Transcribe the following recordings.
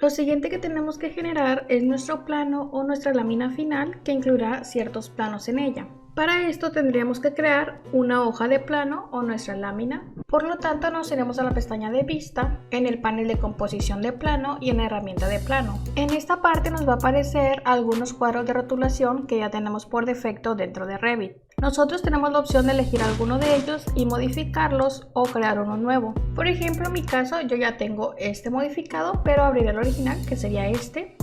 Lo siguiente que tenemos que generar es nuestro plano o nuestra lámina final que incluirá ciertos planos en ella. Para esto tendríamos que crear una hoja de plano o nuestra lámina. Por lo tanto nos iremos a la pestaña de vista, en el panel de composición de plano y en la herramienta de plano. En esta parte nos va a aparecer algunos cuadros de rotulación que ya tenemos por defecto dentro de Revit. Nosotros tenemos la opción de elegir alguno de ellos y modificarlos o crear uno nuevo. Por ejemplo, en mi caso yo ya tengo este modificado, pero abriré el original, que sería este.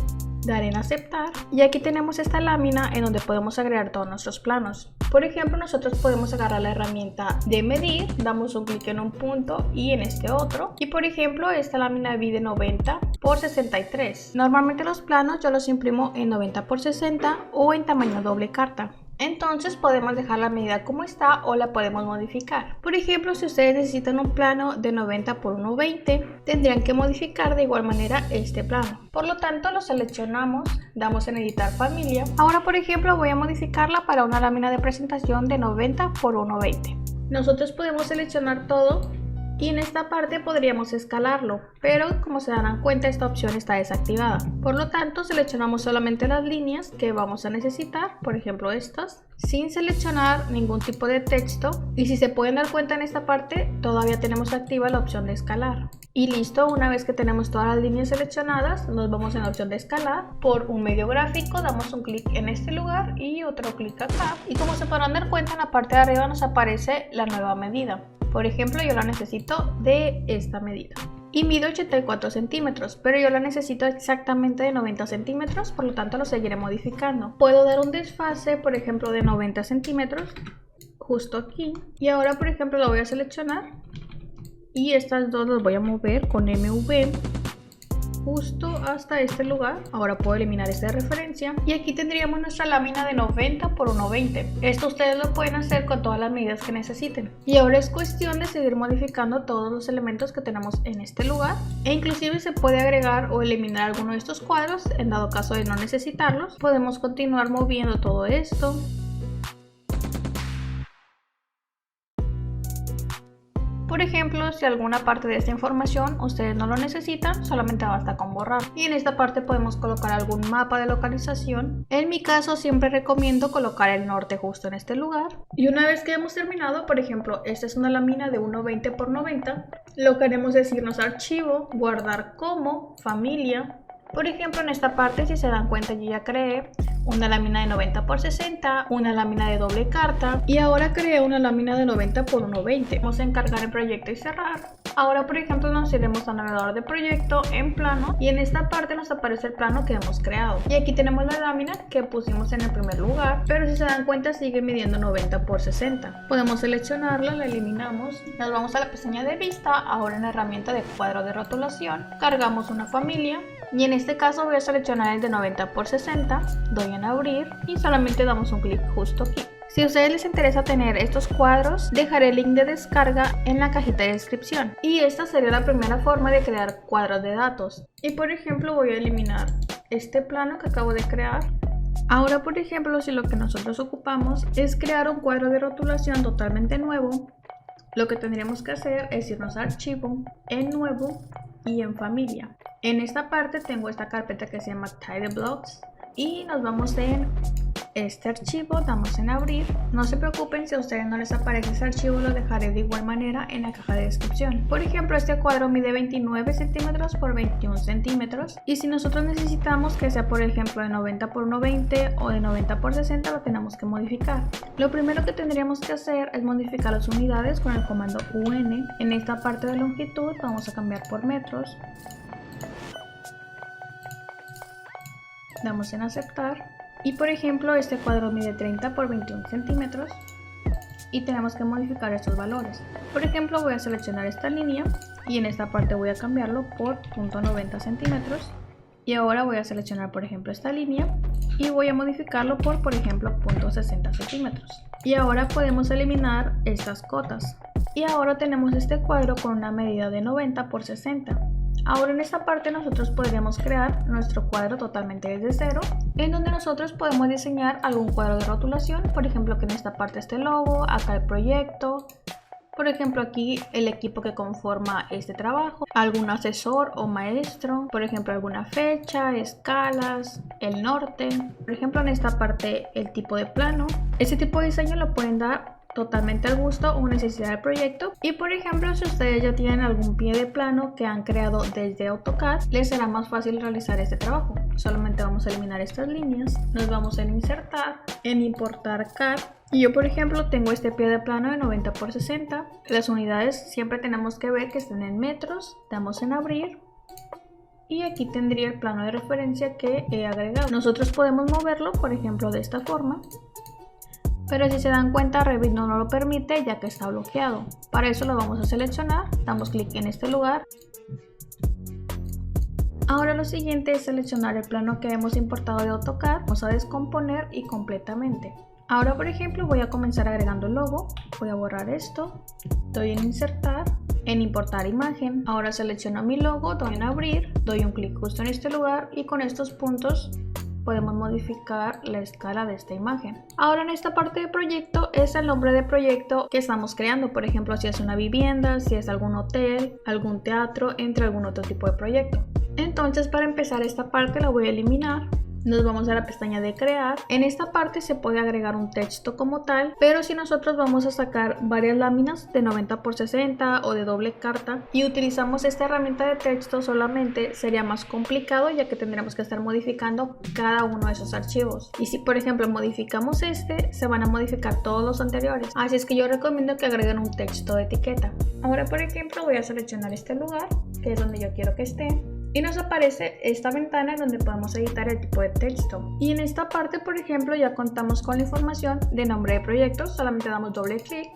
Daré en aceptar y aquí tenemos esta lámina en donde podemos agregar todos nuestros planos. Por ejemplo, nosotros podemos agarrar la herramienta de medir, damos un clic en un punto y en este otro, y por ejemplo esta lámina mide 90 por 63. Normalmente los planos yo los imprimo en 90 por 60 o en tamaño doble carta. Entonces podemos dejar la medida como está o la podemos modificar. Por ejemplo, si ustedes necesitan un plano de 90 por 120, tendrían que modificar de igual manera este plano. Por lo tanto, lo seleccionamos, damos en editar familia. Ahora, por ejemplo, voy a modificarla para una lámina de presentación de 90 por 120. Nosotros podemos seleccionar todo y en esta parte podríamos escalarlo, pero como se darán cuenta esta opción está desactivada. Por lo tanto seleccionamos solamente las líneas que vamos a necesitar, por ejemplo estas, sin seleccionar ningún tipo de texto, y si se pueden dar cuenta en esta parte todavía tenemos activa la opción de escalar. Y listo, una vez que tenemos todas las líneas seleccionadas nos vamos en la opción de escalar. Por un medio gráfico damos un clic en este lugar y otro clic acá, y como se podrán dar cuenta en la parte de arriba nos aparece la nueva medida. Por ejemplo, yo la necesito de esta medida y mido 84 centímetros, pero yo la necesito exactamente de 90 centímetros, por lo tanto lo seguiré modificando. Puedo dar un desfase, por ejemplo, de 90 centímetros justo aquí, y ahora por ejemplo lo voy a seleccionar y estas dos las voy a mover con MV justo hasta este lugar. Ahora puedo eliminar esta referencia y aquí tendríamos nuestra lámina de 90 por 120. Esto ustedes lo pueden hacer con todas las medidas que necesiten. Y ahora es cuestión de seguir modificando todos los elementos que tenemos en este lugar, e inclusive se puede agregar o eliminar alguno de estos cuadros en dado caso de no necesitarlos. Podemos continuar moviendo todo esto. Por ejemplo, si alguna parte de esta información ustedes no lo necesitan, solamente basta con borrar. Y en esta parte podemos colocar algún mapa de localización. En mi caso siempre recomiendo colocar el norte justo en este lugar. Y una vez que hemos terminado, por ejemplo, esta es una lámina de 120 por 90, lo que haremos es irnos a archivo, guardar como, familia. Por ejemplo, en esta parte, si se dan cuenta, yo ya creé una lámina de 90 por 60, una lámina de doble carta y ahora creé una lámina de 90 por 120. Vamos a encargar el proyecto y cerrar. Ahora, por ejemplo, nos iremos al navegador de proyecto en plano y en esta parte nos aparece el plano que hemos creado. Y aquí tenemos la lámina que pusimos en el primer lugar, pero si se dan cuenta sigue midiendo 90 por 60. Podemos seleccionarla, la eliminamos, nos vamos a la pestaña de vista, ahora en la herramienta de cuadro de rotulación, cargamos una familia. Y en este caso voy a seleccionar el de 90 por 60, doy en abrir y solamente damos un clic justo aquí. Si a ustedes les interesa tener estos cuadros, dejaré el link de descarga en la cajita de descripción. Y esta sería la primera forma de crear cuadros de datos. Y por ejemplo voy a eliminar este plano que acabo de crear. Ahora por ejemplo, si lo que nosotros ocupamos es crear un cuadro de rotulación totalmente nuevo, lo que tendríamos que hacer es irnos a archivo, en nuevo y en familia. En esta parte tengo esta carpeta que se llama Tidy Blocks y nos vamos en este archivo, damos en abrir. No se preocupen, si a ustedes no les aparece ese archivo lo dejaré de igual manera en la caja de descripción. Por ejemplo, este cuadro mide 29 centímetros por 21 centímetros y si nosotros necesitamos que sea por ejemplo de 90 por 120 o de 90 por 60 lo tenemos que modificar. Lo primero que tendríamos que hacer es modificar las unidades con el comando UN. En esta parte de longitud vamos a cambiar por metros. Damos en aceptar y por ejemplo este cuadro mide 30 por 21 centímetros y tenemos que modificar estos valores. Por ejemplo voy a seleccionar esta línea y en esta parte voy a cambiarlo por .90 centímetros y ahora voy a seleccionar por ejemplo esta línea y voy a modificarlo por ejemplo .60 centímetros. Y ahora podemos eliminar estas cotas y ahora tenemos este cuadro con una medida de 90 por 60. Ahora en esta parte nosotros podríamos crear nuestro cuadro totalmente desde cero, en donde nosotros podemos diseñar algún cuadro de rotulación, por ejemplo que en esta parte esté el logo, acá el proyecto, Por ejemplo, aquí el equipo que conforma este trabajo, algún asesor o maestro, por ejemplo alguna fecha, escalas, el norte, por ejemplo en esta parte el tipo de plano. Este tipo de diseño lo pueden dar totalmente al gusto o necesidad del proyecto. Y por ejemplo, si ustedes ya tienen algún pie de plano que han creado desde AutoCAD, les será más fácil realizar este trabajo. Solamente vamos a eliminar estas líneas, nos vamos a insertar, en importar CAD. Y yo por ejemplo tengo este pie de plano de 90 por 60. Las unidades siempre tenemos que ver que estén en metros. Damos en abrir. Y aquí tendría el plano de referencia que he agregado. Nosotros podemos moverlo, por ejemplo, de esta forma. Pero si se dan cuenta, Revit no nos lo permite ya que está bloqueado. Para eso lo vamos a seleccionar, damos clic en este lugar. Ahora lo siguiente es seleccionar el plano que hemos importado de AutoCAD. Vamos a descomponer y completamente. Ahora por ejemplo voy a comenzar agregando el logo. Voy a borrar esto, doy en insertar, en importar imagen. Ahora selecciono mi logo, doy en abrir, doy un clic justo en este lugar y con estos puntos podemos modificar la escala de esta imagen. Ahora en esta parte de proyecto es el nombre de proyecto que estamos creando. Por ejemplo, si es una vivienda, si es algún hotel, algún teatro, entre algún otro tipo de proyecto. Entonces para empezar esta parte la voy a eliminar. Nos vamos a la pestaña de crear. En esta parte se puede agregar un texto como tal, pero si nosotros vamos a sacar varias láminas de 90 por 60 o de doble carta y utilizamos esta herramienta de texto solamente, sería más complicado ya que tendremos que estar modificando cada uno de esos archivos. Y si por ejemplo modificamos este, se van a modificar todos los anteriores. Así es que yo recomiendo que agreguen un texto de etiqueta. Ahora por ejemplo voy a seleccionar este lugar, que es donde yo quiero que esté. Y nos aparece esta ventana en donde podemos editar el tipo de texto. Y en esta parte, por ejemplo, ya contamos con la información de nombre de proyecto. Solamente damos doble clic.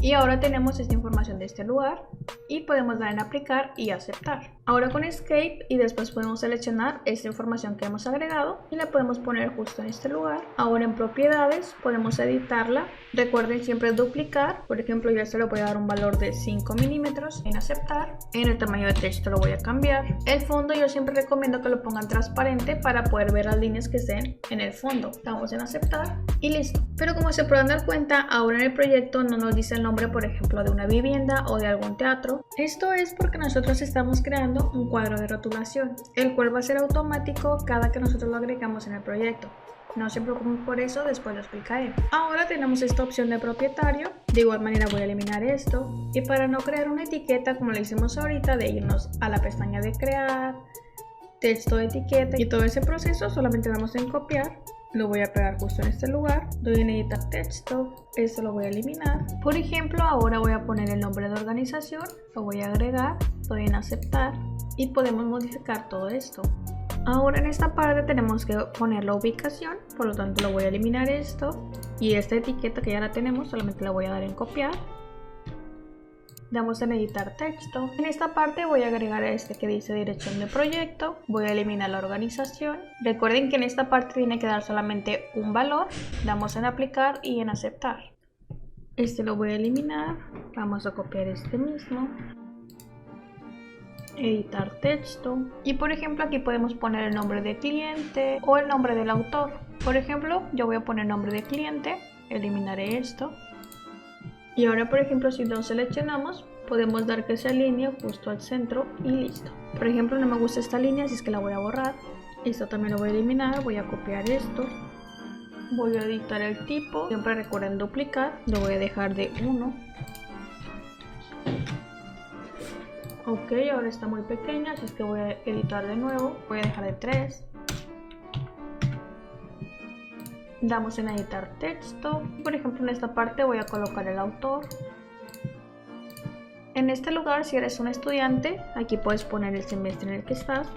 Y ahora tenemos esta información de este lugar. Y podemos dar en aplicar y aceptar. Ahora con Escape y después podemos seleccionar esta información que hemos agregado. Y la podemos poner justo en este lugar. Ahora en propiedades podemos editarla. Recuerden siempre duplicar. Por ejemplo, yo a esto le voy a dar un valor de 5 milímetros. En aceptar. En el tamaño de texto lo voy a cambiar. El fondo yo siempre recomiendo que lo pongan transparente para poder ver las líneas que estén en el fondo. Damos en aceptar y listo. Pero como se pueden dar cuenta, ahora en el proyecto no nos dice el nombre, por ejemplo, de una vivienda o de algún teatro. Esto es porque nosotros estamos creando un cuadro de rotulación, el cual va a ser automático cada que nosotros lo agregamos en el proyecto. No se preocupen por eso, después lo explicaré. Ahora tenemos esta opción de propietario. De igual manera voy a eliminar esto. Y para no crear una etiqueta como lo hicimos ahorita, de irnos a la pestaña de crear, texto de etiqueta y todo ese proceso, solamente damos en copiar. Lo voy a pegar justo en este lugar, doy en editar texto, esto lo voy a eliminar. Por ejemplo, ahora voy a poner el nombre de organización, lo voy a agregar, doy en aceptar y podemos modificar todo esto. Ahora en esta parte tenemos que poner la ubicación, por lo tanto lo voy a eliminar esto y esta etiqueta que ya la tenemos solamente la voy a dar en copiar. Damos en editar texto. En esta parte voy a agregar este que dice dirección de proyecto. Voy a eliminar la organización. Recuerden que en esta parte tiene que dar solamente un valor. Damos en aplicar y en aceptar. Este lo voy a eliminar. Vamos a copiar este mismo. Editar texto. Y por ejemplo aquí podemos poner el nombre de cliente o el nombre del autor. Por ejemplo yo voy a poner nombre de cliente. Eliminaré esto. Y ahora por ejemplo si lo seleccionamos podemos dar que se alinee justo al centro y listo. Por ejemplo no me gusta esta línea, así es que la voy a borrar. Esto también lo voy a eliminar, voy a copiar esto. Voy a editar el tipo, siempre recuerden duplicar, lo voy a dejar de 1. Ok, ahora está muy pequeña, así es que voy a editar de nuevo, voy a dejar de 3. Damos en editar texto. Por ejemplo en esta parte voy a colocar el autor. En este lugar, si eres un estudiante, aquí puedes poner el semestre en el que estás.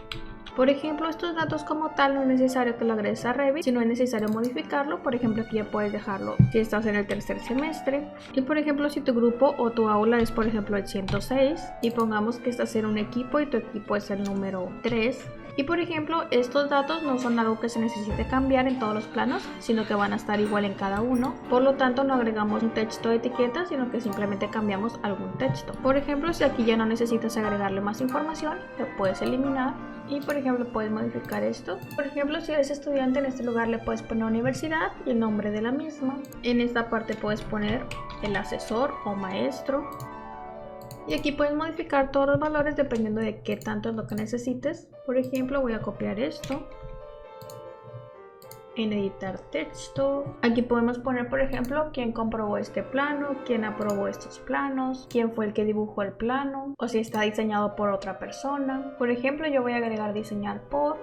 Por ejemplo, estos datos como tal no es necesario que lo agregues a Revit, sino es necesario modificarlo. Por ejemplo, aquí ya puedes dejarlo si estás en el tercer semestre. Y por ejemplo, si tu grupo o tu aula es por ejemplo el 106 y pongamos que estás en un equipo y tu equipo es el número 3. Y por ejemplo, estos datos no son algo que se necesite cambiar en todos los planos, sino que van a estar igual en cada uno. Por lo tanto, no agregamos un texto de etiqueta, sino que simplemente cambiamos algún texto. Por ejemplo, si aquí ya no necesitas agregarle más información, lo puedes eliminar. Y por ejemplo, puedes modificar esto. Por ejemplo, si eres estudiante, en este lugar le puedes poner universidad y el nombre de la misma. En esta parte puedes poner el asesor o maestro. Y aquí puedes modificar todos los valores dependiendo de qué tanto es lo que necesites. Por ejemplo, voy a copiar esto en editar texto. Aquí podemos poner, por ejemplo, quién comprobó este plano, quién aprobó estos planos, quién fue el que dibujó el plano o si está diseñado por otra persona. Por ejemplo, yo voy a agregar diseñar por,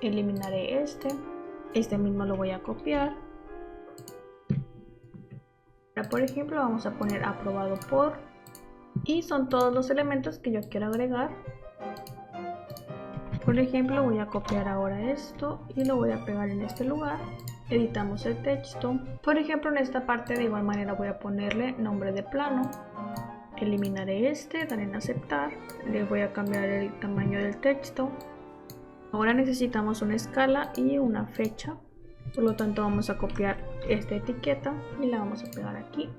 eliminaré este mismo lo voy a copiar. Ahora, por ejemplo, vamos a poner aprobado por y son todos los elementos que yo quiero agregar. Por ejemplo, voy a copiar ahora esto y lo voy a pegar en este lugar. Editamos el texto. Por ejemplo, en esta parte de igual manera voy a ponerle nombre de plano. Eliminaré daré en aceptar. Le voy a cambiar el tamaño del texto. Ahora necesitamos una escala y una fecha. Por lo tanto, vamos a copiar esta etiqueta y la vamos a pegar aquí.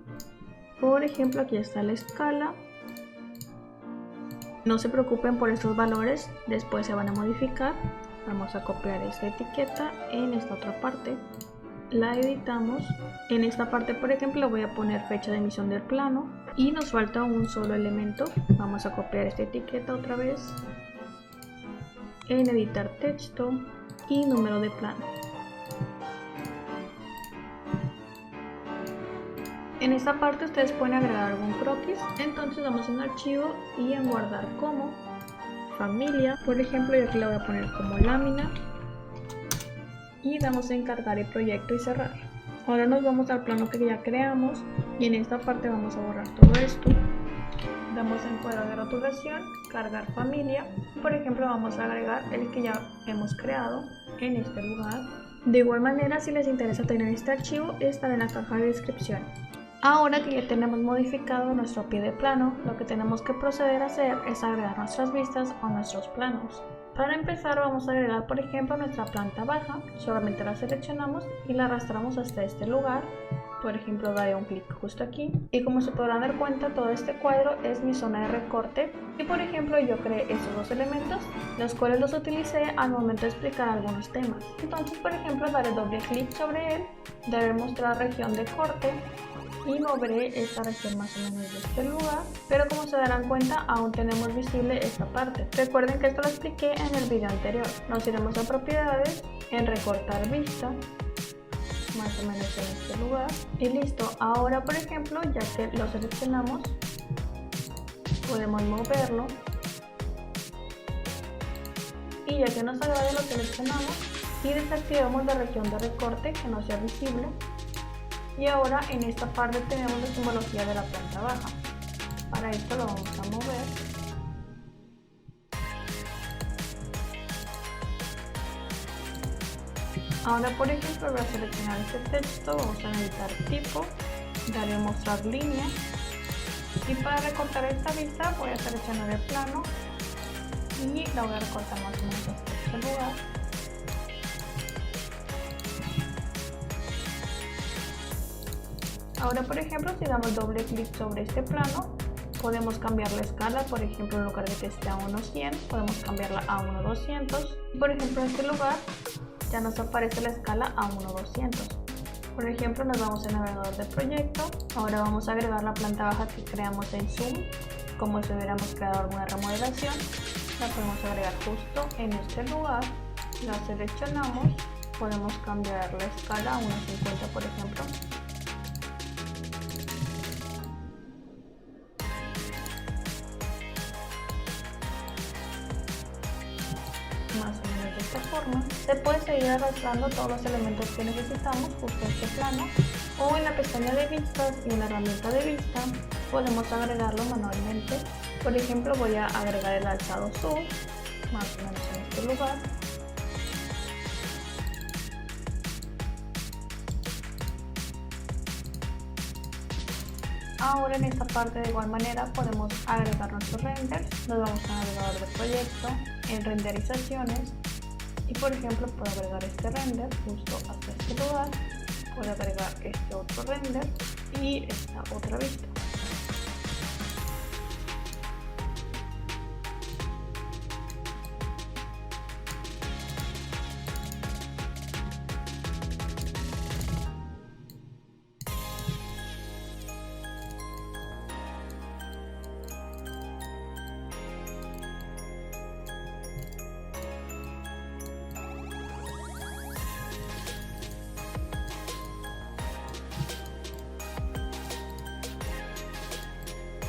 Por ejemplo, aquí está la escala. No se preocupen por estos valores, después se van a modificar. Vamos a copiar esta etiqueta en esta otra parte. La editamos. En esta parte, por ejemplo, voy a poner fecha de emisión del plano. Y nos falta un solo elemento. Vamos a copiar esta etiqueta otra vez. En editar texto y número de plano. En esta parte ustedes pueden agregar algún croquis, entonces damos en archivo y en guardar como familia. Por ejemplo, yo aquí la voy a poner como lámina y damos en cargar el proyecto y cerrar. Ahora nos vamos al plano que ya creamos y en esta parte vamos a borrar todo esto. Damos en cuadro de rotulación, cargar familia. Por ejemplo, vamos a agregar el que ya hemos creado en este lugar. De igual manera, si les interesa tener este archivo, estará en la caja de descripción. Ahora que ya tenemos modificado nuestro pie de plano, lo que tenemos que proceder a hacer es agregar nuestras vistas o nuestros planos. Para empezar vamos a agregar, por ejemplo, nuestra planta baja. Solamente la seleccionamos y la arrastramos hasta este lugar. Por ejemplo, daré un clic justo aquí. Y como se podrán dar cuenta, todo este cuadro es mi zona de recorte. Y por ejemplo, yo creé estos dos elementos, los cuales los utilicé al momento de explicar algunos temas. Entonces, por ejemplo, daré doble clic sobre él, daré mostrar región de corte y moveré esta región más o menos de este lugar, pero como se darán cuenta aún tenemos visible esta parte. Recuerden que esto lo expliqué en el video anterior. Nos iremos a propiedades, en recortar vista, más o menos en este lugar y listo. Ahora, por ejemplo, ya que lo seleccionamos, podemos moverlo y ya que nos agrade lo seleccionamos y desactivamos la región de recorte que no sea visible. Y ahora en esta parte tenemos la simbología de la planta baja. Para esto lo vamos a mover. Ahora, por ejemplo, voy a seleccionar este texto, vamos a editar tipo, daré mostrar línea. Y para recortar esta vista voy a seleccionar el plano y la voy a recortar más o menos hasta este lugar. Ahora, por ejemplo, si damos doble clic sobre este plano, podemos cambiar la escala. Por ejemplo, en lugar de que esté a 1:100, podemos cambiarla a 1:200. Por ejemplo, en este lugar ya nos aparece la escala a 1:200. Por ejemplo, nos vamos al navegador de proyecto. Ahora vamos a agregar la planta baja que creamos en Zoom, como si hubiéramos creado alguna remodelación. La podemos agregar justo en este lugar. La seleccionamos. Podemos cambiar la escala a 1:50, por ejemplo. Más o menos de esta forma. Se puede seguir arrastrando todos los elementos que necesitamos justo este plano, o en la pestaña de vistas y en la herramienta de vista podemos agregarlo manualmente. Por ejemplo, voy a agregar el alzado sub, más o menos en este lugar. Ahora en esta parte de igual manera podemos agregar nuestros renders. Nos vamos al navegador de proyecto, en renderizaciones y por ejemplo puedo agregar este render justo hasta este lugar. Puedo agregar este otro render y esta otra vista.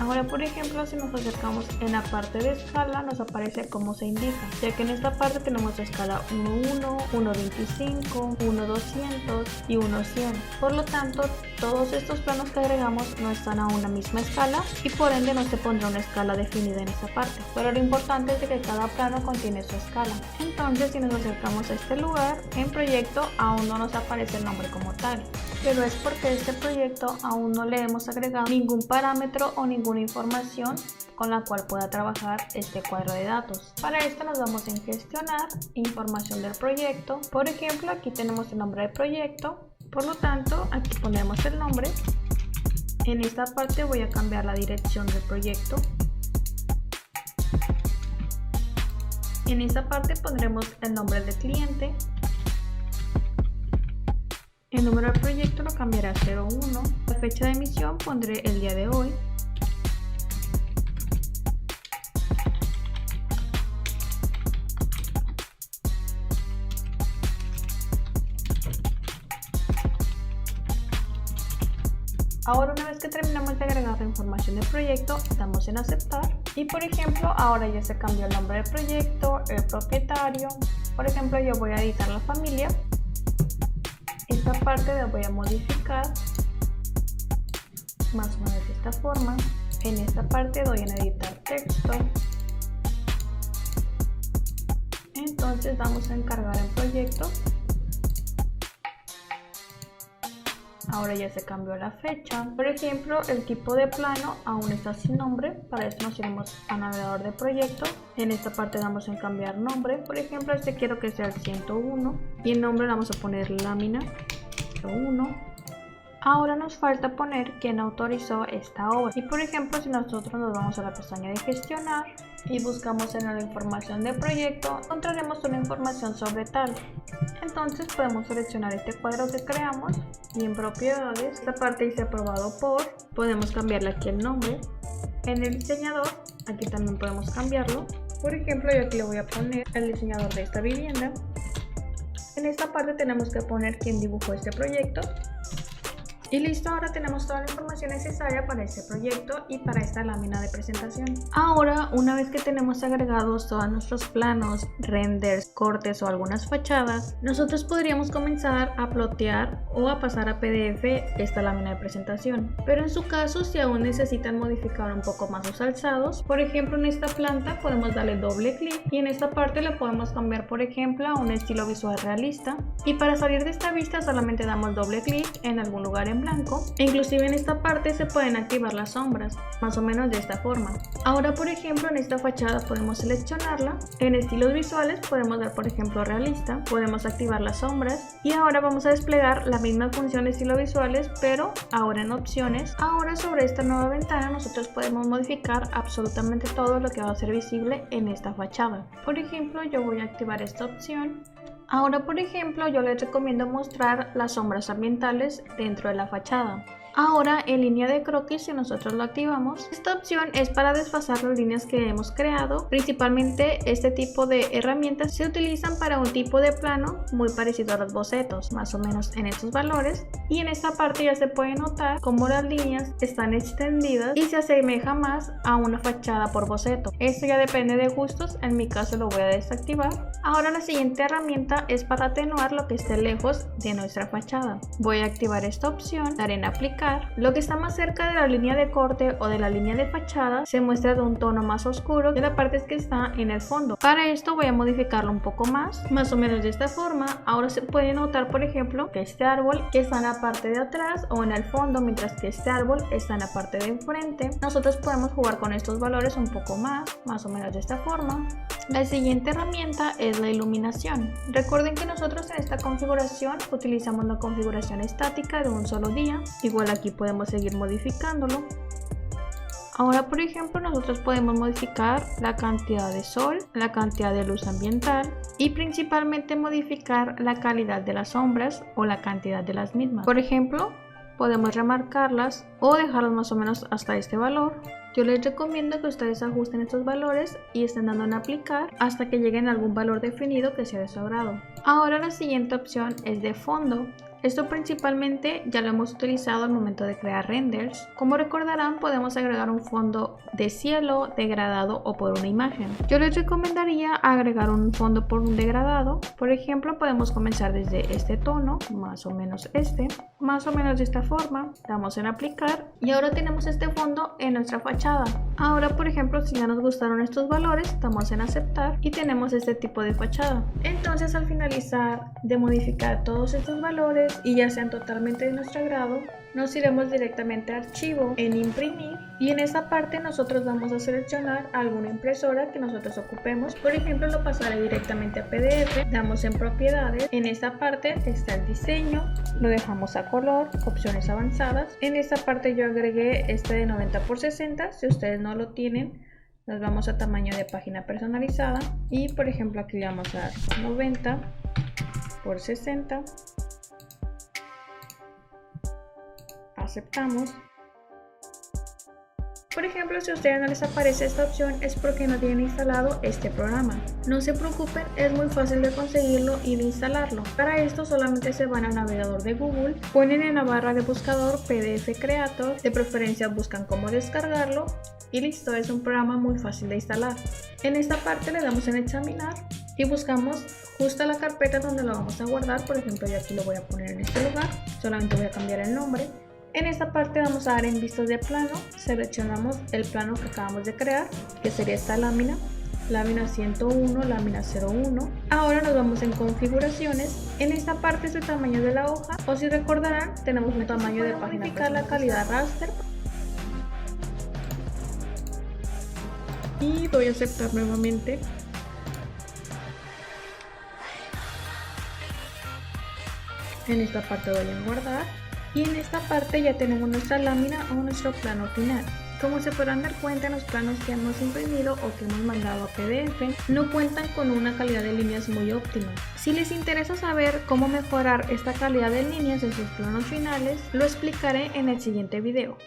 Ahora, por ejemplo, si nos acercamos en la parte de escala, nos aparece cómo se indica, ya que en esta parte tenemos escala 1.1, 1.25, 1.200 y 1.100. Por lo tanto, todos estos planos que agregamos no están a una misma escala y por ende no se pondrá una escala definida en esta parte. Pero lo importante es que cada plano contiene su escala. Entonces, si nos acercamos a este lugar, en proyecto aún no nos aparece el nombre como tal. Pero es porque a este proyecto aún no le hemos agregado ningún parámetro o ninguna información con la cual pueda trabajar este cuadro de datos. Para esto nos vamos en gestionar, información del proyecto. Por ejemplo, aquí tenemos el nombre del proyecto, por lo tanto aquí ponemos el nombre. En esta parte voy a cambiar la dirección del proyecto. En esta parte pondremos el nombre del cliente. El número del proyecto lo cambiaré a 01. La fecha de emisión pondré el día de hoy. Ahora, una vez que terminamos de agregar la información del proyecto, damos en aceptar y por ejemplo ahora ya se cambió el nombre del proyecto, el propietario. Por ejemplo, yo voy a editar la familia. Esta parte la voy a modificar más o menos de esta forma. En esta parte doy en editar texto. Entonces vamos a encargar el proyecto. Ahora ya se cambió la fecha. Por ejemplo, el tipo de plano aún está sin nombre. Para esto nos iremos a navegador de proyecto. En esta parte damos en cambiar nombre. Por ejemplo, este quiero que sea el 101 y el nombre le vamos a poner lámina 1. Ahora nos falta poner quién autorizó esta obra. Y por ejemplo, si nosotros nos vamos a la pestaña de gestionar y buscamos en la información del proyecto, encontraremos una información sobre tal. Entonces podemos seleccionar este cuadro que creamos y en propiedades, esta parte dice aprobado por, podemos cambiarle aquí el nombre. En el diseñador, aquí también podemos cambiarlo. Por ejemplo, yo aquí le voy a poner el diseñador de esta vivienda. En esta parte tenemos que poner quién dibujó este proyecto. Y listo, ahora tenemos toda la información necesaria para este proyecto y para esta lámina de presentación. Ahora, una vez que tenemos agregados todos nuestros planos, renders, cortes o algunas fachadas, nosotros podríamos comenzar a plotear o a pasar a PDF esta lámina de presentación. Pero en su caso, si aún necesitan modificar un poco más los alzados, por ejemplo en esta planta podemos darle doble clic y en esta parte le podemos cambiar por ejemplo a un estilo visual realista. Y para salir de esta vista solamente damos doble clic en algún lugar en blanco e inclusive en esta parte se pueden activar las sombras, más o menos de esta forma. Ahora por ejemplo en esta fachada podemos seleccionarla, en estilos visuales podemos dar por ejemplo realista, podemos activar las sombras y ahora vamos a desplegar la misma función de estilo visuales pero ahora en opciones. Ahora sobre esta nueva ventana nosotros podemos modificar absolutamente todo lo que va a ser visible en esta fachada. Por ejemplo yo voy a activar esta opción. Ahora, por ejemplo, yo les recomiendo mostrar las sombras ambientales dentro de la fachada. Ahora, en línea de croquis, si nosotros lo activamos, esta opción es para desfasar las líneas que hemos creado. Principalmente, este tipo de herramientas se utilizan para un tipo de plano muy parecido a los bocetos, más o menos en estos valores. Y en esta parte ya se puede notar cómo las líneas están extendidas y se asemeja más a una fachada por boceto. Esto ya depende de gustos, en mi caso lo voy a desactivar. Ahora la siguiente herramienta es para atenuar lo que esté lejos de nuestra fachada. Voy a activar esta opción, daré en aplicar. Lo que está más cerca de la línea de corte o de la línea de fachada se muestra de un tono más oscuro que la parte que está en el fondo. Para esto voy a modificarlo un poco más o menos de esta forma. Ahora se puede notar por ejemplo que este árbol que está en la parte de atrás o en el fondo, mientras que este árbol está en la parte de enfrente. Nosotros podemos jugar con estos valores un poco más o menos de esta forma. La siguiente herramienta es la iluminación. Recuerden que nosotros en esta configuración utilizamos la configuración estática de un solo día. Igual aquí podemos seguir modificándolo. Ahora por ejemplo nosotros podemos modificar la cantidad de sol, la cantidad de luz ambiental y principalmente modificar la calidad de las sombras o la cantidad de las mismas. Por ejemplo, podemos remarcarlas o dejarlas más o menos hasta este valor. Yo les recomiendo que ustedes ajusten estos valores y estén dando en aplicar hasta que lleguen a algún valor definido que sea de su agrado. Ahora la siguiente opción es de fondo. Esto principalmente ya lo hemos utilizado al momento de crear renders. Como recordarán, podemos agregar un fondo de cielo, degradado o por una imagen. Yo les recomendaría agregar un fondo por un degradado. Por ejemplo, podemos comenzar desde este tono, más o menos más o menos de esta forma. Damos en aplicar y ahora tenemos este fondo en nuestra fachada. Ahora, por ejemplo, si ya nos gustaron estos valores, damos en aceptar y tenemos este tipo de fachada. Entonces, al finalizar de modificar todos estos valores y ya sean totalmente de nuestro agrado, nos iremos directamente a archivo, en imprimir, y en esa parte nosotros vamos a seleccionar alguna impresora que nosotros ocupemos. Por ejemplo, lo pasaré directamente a PDF, damos en propiedades, en esta parte está el diseño, lo dejamos a color, opciones avanzadas. En esta parte yo agregué este de 90 por 60, si ustedes no lo tienen, nos vamos a tamaño de página personalizada y por ejemplo aquí le vamos a dar 90 por 60. Aceptamos. Por ejemplo, si a ustedes no les aparece esta opción es porque no tienen instalado este programa. No se preocupen, es muy fácil de conseguirlo y de instalarlo. Para esto solamente se van al navegador de Google, ponen en la barra de buscador PDF Creator, de preferencia buscan cómo descargarlo y listo, es un programa muy fácil de instalar. En esta parte le damos en examinar y buscamos justo la carpeta donde lo vamos a guardar. Por ejemplo, yo aquí lo voy a poner en este lugar, solamente voy a cambiar el nombre. En esta parte vamos a dar en vistas de plano, seleccionamos el plano que acabamos de crear, que sería esta lámina, lámina 101, lámina 01. Ahora nos vamos en configuraciones, en esta parte es el tamaño de la hoja, o si recordarán, tenemos un tamaño de página. Modificar la calidad raster. Y voy a aceptar nuevamente. En esta parte voy a guardar. Y en esta parte ya tenemos nuestra lámina o nuestro plano final. Como se podrán dar cuenta, los planos que hemos imprimido o que hemos mandado a PDF no cuentan con una calidad de líneas muy óptima. Si les interesa saber cómo mejorar esta calidad de líneas en sus planos finales, lo explicaré en el siguiente video.